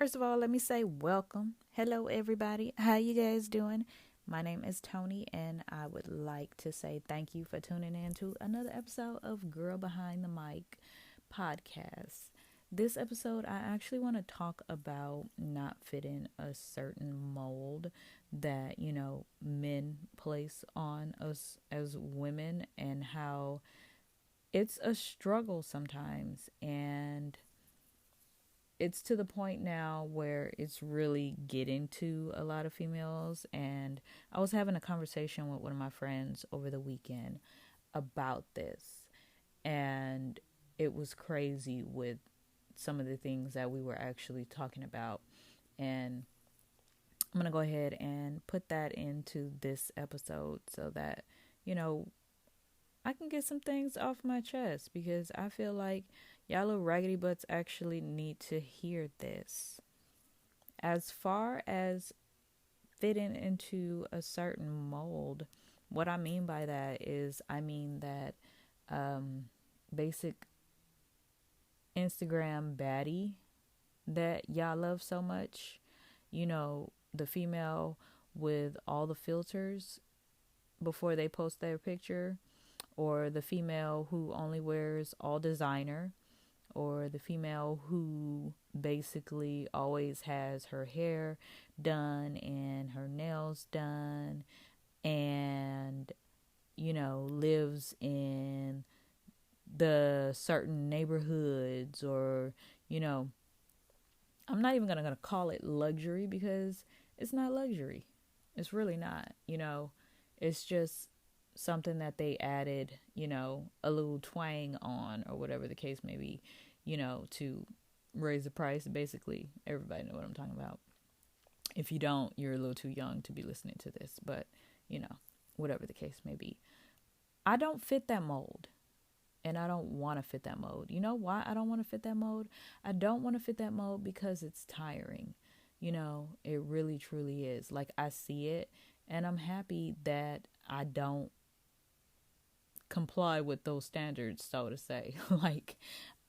First of all, let me say welcome. Hello, everybody. How you guys doing? My name is Tony, and I would like to say thank you for tuning in to another episode of Girl Behind the Mic podcast. This episode, I actually want to talk about not fitting a certain mold that, men place on us as women and how it's a struggle sometimes. And it's to the point now where it's really getting to a lot of females. And I was having a conversation with one of my friends over the weekend about this, and it was crazy with some of the things that we were actually talking about. And I'm going to go ahead and put that into this episode so that, you know, I can get some things off my chest, because I feel like y'all little raggedy butts actually need to hear this. As far as fitting into a certain mold, what I mean by that is I mean that basic Instagram baddie that y'all love so much, the female with all the filters before they post their picture, or the female who only wears all designer, or the female who basically always has her hair done and her nails done, and lives in the certain neighborhoods, or I'm not even gonna call it luxury, because it's not luxury. It's really not. It's just something that they added, a little twang on, or whatever the case may be, to raise the price. Basically, everybody know what I'm talking about. If you don't, you're a little too young to be listening to this, but whatever the case may be. I don't fit that mold. And I don't want to fit that mold. You know why I don't want to fit that mold? I don't want to fit that mold because it's tiring. It really truly is. Like, I see it, and I'm happy that I don't comply with those standards, so to say. Like,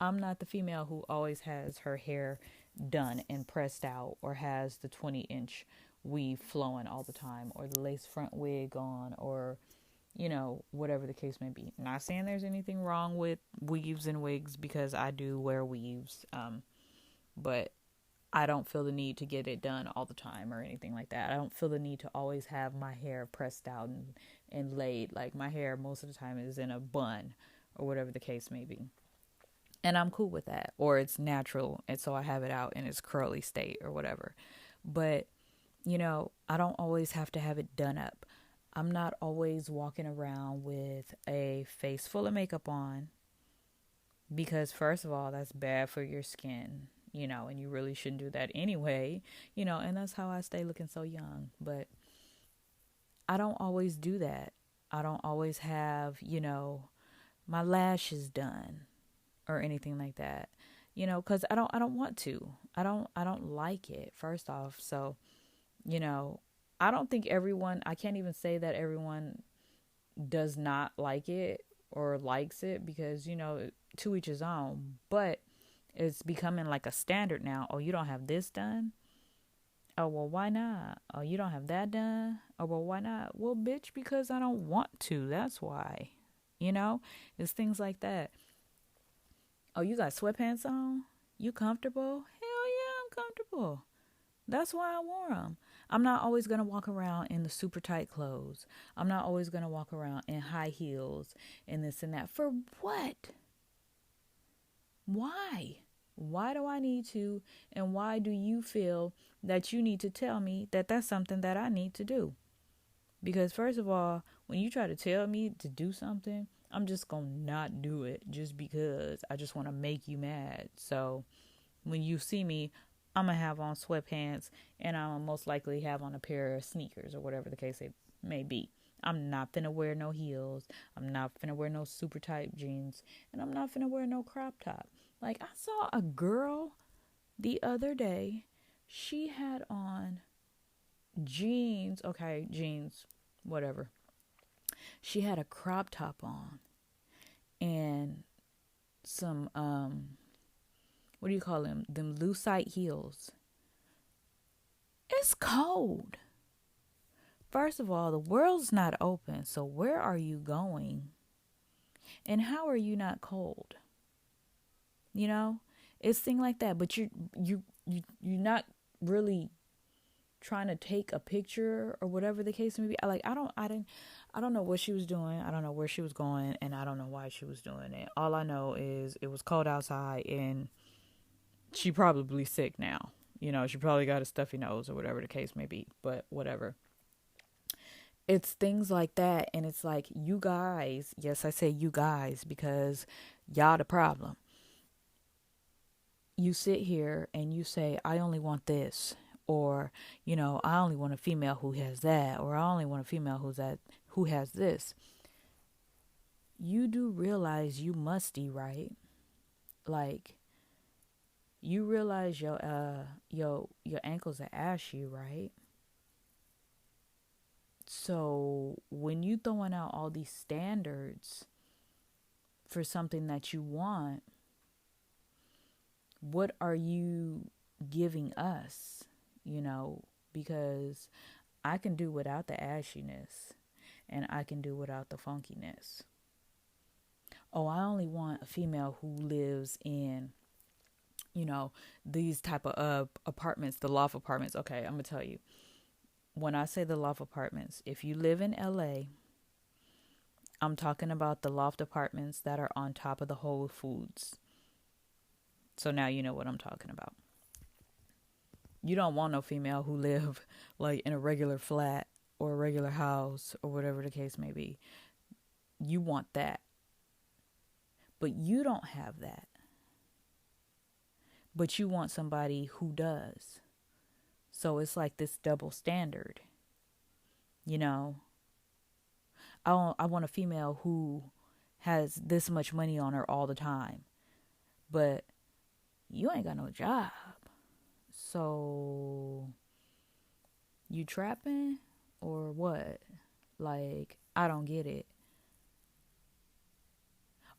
I'm not the female who always has her hair done and pressed out, or has the 20-inch weave flowing all the time, or the lace front wig on, or whatever the case may be. Not saying there's anything wrong with weaves and wigs, because I do wear weaves, but I don't feel the need to get it done all the time or anything like that. I don't feel the need to always have my hair pressed out and laid. Like, my hair most of the time is in a bun, or whatever the case may be. And I'm cool with that. Or it's natural, and so I have it out in its curly state, or whatever. But, I don't always have to have it done up. I'm not always walking around with a face full of makeup on, because first of all, that's bad for your skin, and you really shouldn't do that anyway, and that's how I stay looking so young. But I don't always do that. I don't always have, my lashes done or anything like that, cuz I don't want to. I don't like it, first off. So, I don't think I can't even say that everyone does not like it or likes it, because, to each his own. But it's becoming like a standard now. Oh, you don't have this done? Oh, well, why not? Oh, you don't have that done? Oh, well, why not? Well, bitch, because I don't want to. That's why. It's things like that. Oh, you got sweatpants on? You comfortable? Hell yeah, I'm comfortable. That's why I wore them. I'm not always going to walk around in the super tight clothes. I'm not always going to walk around in high heels and this and that. For what? Why? Why do I need to? And why do you feel that you need to tell me that that's something that I need to do? Because first of all, when you try to tell me to do something, I'm just going to not do it, just because I just want to make you mad. So when you see me, I'm going to have on sweatpants, and I'll most likely have on a pair of sneakers, or whatever the case it may be. I'm not finna wear no heels. I'm not finna wear no super tight jeans. And I'm not finna wear no crop top. Like, I saw a girl the other day. She had on jeans. Okay, jeans. Whatever. She had a crop top on. And some, what do you call them? Them lucite heels. It's cold. First of all, the world's not open. So where are you going? And how are you not cold? You know? It's things like that. But you're not really trying to take a picture or whatever the case may be. I don't know what she was doing. I don't know where she was going, and I don't know why she was doing it. All I know is it was cold outside, and she probably sick now. You know, she probably got a stuffy nose or whatever the case may be. But whatever. It's things like that, and it's like, you guys. Yes, I say you guys because y'all the problem. You sit here and you say, I only want this, or, you know, I only want a female who has that, or I only want a female who has this. You do realize you musty, right? Like, you realize your ankles are ashy, right? So when you throwing out all these standards for something that you want, what are you giving us? You know, because I can do without the ashiness, and I can do without the funkiness. Oh, I only want a female who lives in, you know, these type of apartments, the loft apartments. Okay, I'm gonna tell you. When I say the loft apartments, if you live in LA, I'm talking about the loft apartments that are on top of the Whole Foods. So now you know what I'm talking about. You don't want no female who live like in a regular flat or a regular house or whatever the case may be. You want that. But you don't have that. But you want somebody who does. So it's like this double standard. You know, I want a female who has this much money on her all the time. But you ain't got no job. So you trapping or what? Like, I don't get it.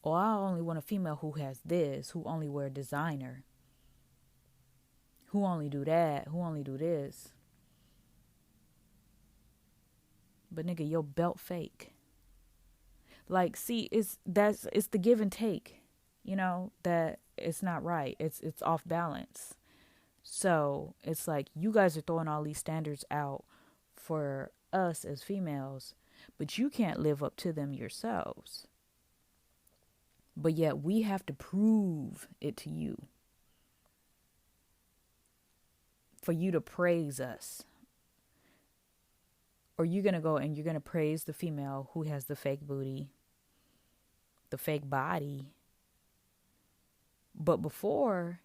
Or I only want a female who has this, who only wear designer, who only do that, who only do this. But nigga, your belt fake. Like, see, it's the give and take, you know, that it's not right. It's off balance. So it's like you guys are throwing all these standards out for us as females, but you can't live up to them yourselves. But yet we have to prove it to you for you to praise us. Or you're going to go and you're going to praise the female who has the fake booty, the fake body. But before,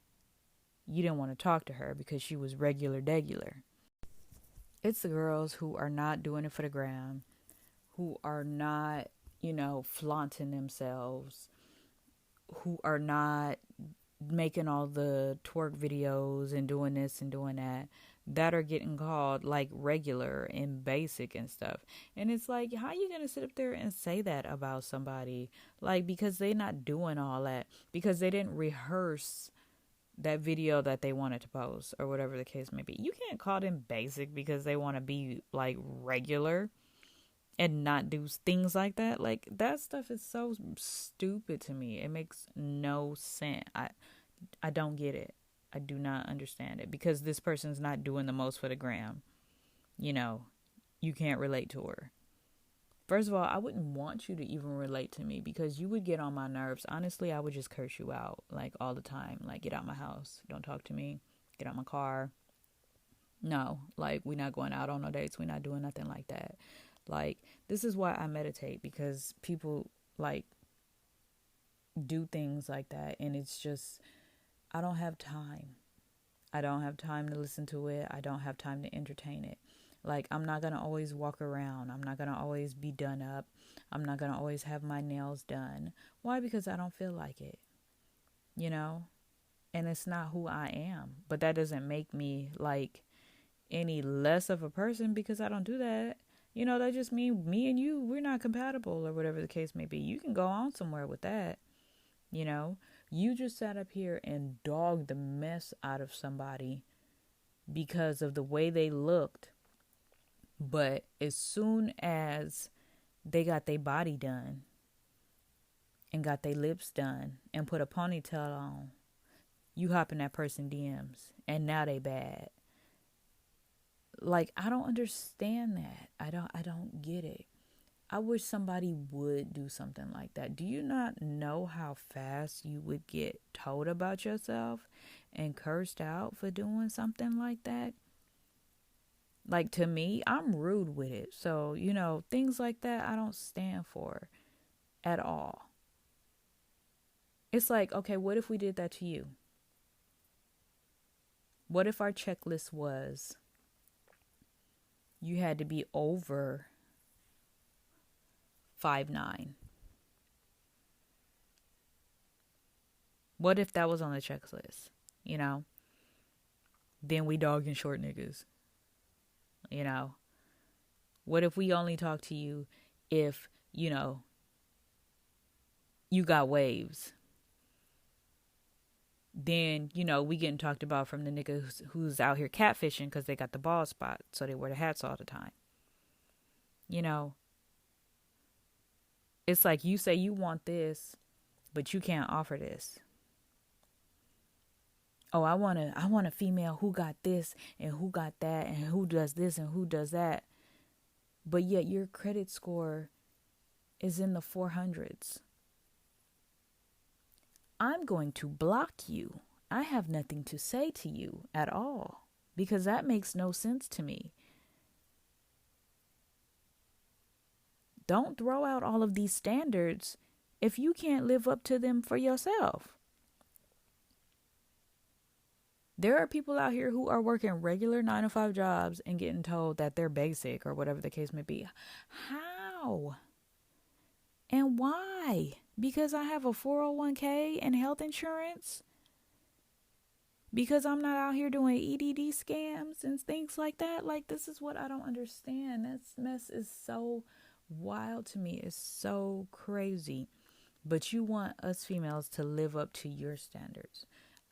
you didn't want to talk to her because she was regular degular. It's the girls who are not doing it for the gram, who are not, you know, flaunting themselves, who are not making all the twerk videos and doing this and doing that are getting called like regular and basic and stuff. And it's like, how you gonna sit up there and say that about somebody? Like, because they not doing all that, because they didn't rehearse that video that they wanted to post or whatever the case may be. You can't call them basic because they want to be like regular and not do things like that. Like, that stuff is so stupid to me. It makes no sense. I don't get it. I do not understand it because this person's not doing the most for the gram. You know, you can't relate to her. First of all, I wouldn't want you to even relate to me because you would get on my nerves. Honestly, I would just curse you out like all the time. Like, get out my house. Don't talk to me. Get out my car. No, like, we're not going out on no dates. We're not doing nothing like that. Like, this is why I meditate, because people like do things like that. And it's just, I don't have time. I don't have time to listen to it. I don't have time to entertain it. Like, I'm not going to always walk around. I'm not going to always be done up. I'm not going to always have my nails done. Why? Because I don't feel like it, you know? And it's not who I am. But that doesn't make me like any less of a person because I don't do that. You know, that just means me and you, we're not compatible or whatever the case may be. You can go on somewhere with that, you know? You just sat up here and dogged the mess out of somebody because of the way they looked. But as soon as they got their body done and got their lips done and put a ponytail on, you hop in that person DMs and now they bad. Like, I don't understand that. I don't get it. I wish somebody would do something like that. Do you not know how fast you would get told about yourself and cursed out for doing something like that? Like, to me, I'm rude with it. So, things like that I don't stand for at all. It's like, okay, what if we did that to you? What if our checklist was you had to be over 5'9"? What if that was on the checklist? Then we dogging short niggas. What if we only talk to you if, you got waves? Then, we getting talked about from the niggas who's out here catfishing because they got the bald spot, so they wear the hats all the time. It's like you say you want this, but you can't offer this. Oh, I want a female who got this and who got that and who does this and who does that. But yet your credit score is in the 400s. I'm going to block you. I have nothing to say to you at all because that makes no sense to me. Don't throw out all of these standards if you can't live up to them for yourself. There are people out here who are working regular 9-to-5 jobs and getting told that they're basic or whatever the case may be. How? And why? Because I have a 401k and health insurance? Because I'm not out here doing EDD scams and things like that? Like, this is what I don't understand. This mess is so wild to me. It's so crazy. But you want us females to live up to your standards.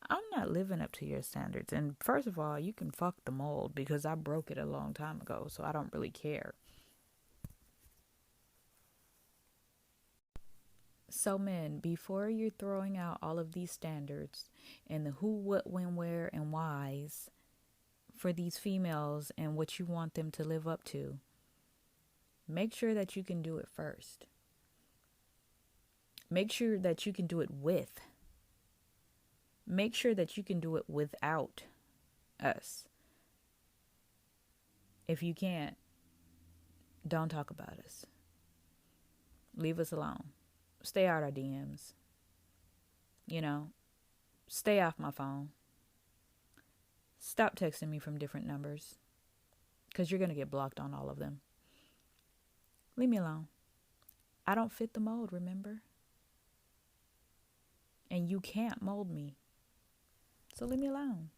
I'm not living up to your standards. And first of all, you can fuck the mold because I broke it a long time ago, so I don't really care. So, men, before you're throwing out all of these standards and the who, what, when, where, and whys for these females and what you want them to live up to, make sure that you can do it first. Make sure that you can do it with. Make sure that you can do it without us. If you can't, don't talk about us. Leave us alone. Stay out our DMs. Stay off my phone. Stop texting me from different numbers because you're going to get blocked on all of them. Leave me alone. I don't fit the mold, remember? And you can't mold me. So leave me alone.